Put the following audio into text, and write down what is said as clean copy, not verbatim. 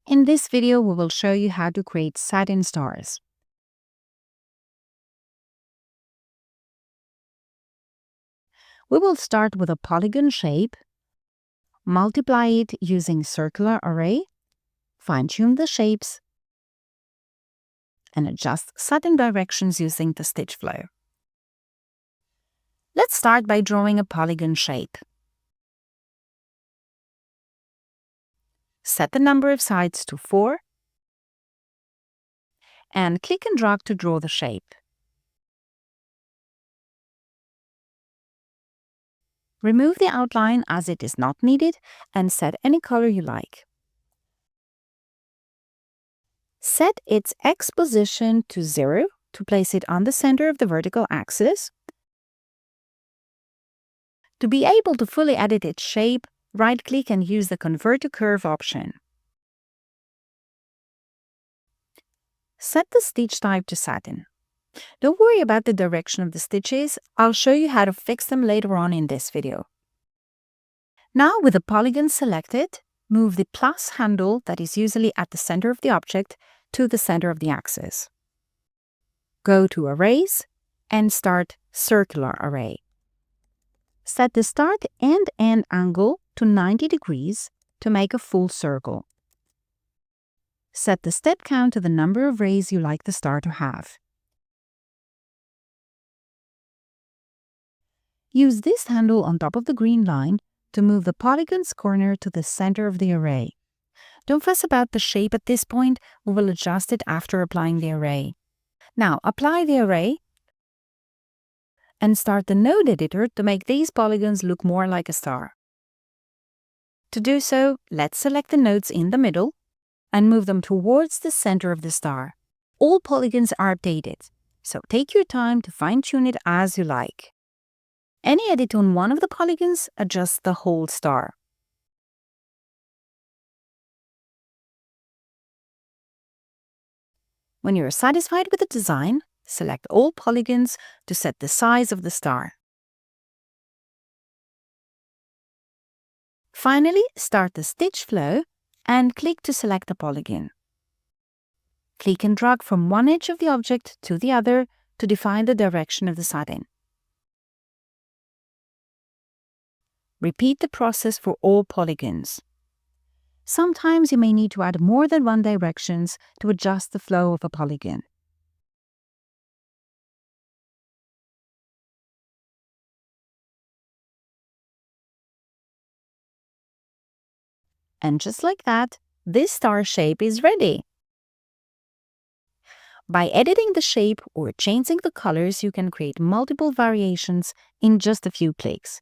In this video, we will show you how to create satin stars. We will start with a polygon shape, multiply it using circular array, fine-tune the shapes, and adjust satin directions using the stitch flow. Let's start by drawing a polygon shape. Set the number of sides to 4 and click and drag to draw the shape. Remove the outline as it is not needed and set any color you like. Set its X position to 0 to place it on the center of the vertical axis. To be able to fully edit its shape, right-click and use the Convert to Curve option. Set the stitch type to satin. Don't worry about the direction of the stitches, I'll show you how to fix them later on in this video. Now with the polygon selected, move the plus handle that is usually at the center of the object to the center of the axis. Go to Arrays and start Circular Array. Set the start and end angle to 90 degrees to make a full circle. Set the step count to the number of rays you like the star to have. Use this handle on top of the green line to move the polygon's corner to the center of the array. Don't fuss about the shape at this point, we will adjust it after applying the array. Now apply the array and start the node editor to make these polygons look more like a star. To do so, let's select the nodes in the middle and move them towards the center of the star. All polygons are updated, so take your time to fine-tune it as you like. Any edit on one of the polygons adjusts the whole star. When you're satisfied with the design, select all polygons to set the size of the star. Finally, start the stitch flow and click to select the polygon. Click and drag from one edge of the object to the other to define the direction of the satin. Repeat the process for all polygons. Sometimes you may need to add more than one directions to adjust the flow of a polygon. And just like that, this star shape is ready. By editing the shape or changing the colors, you can create multiple variations in just a few clicks.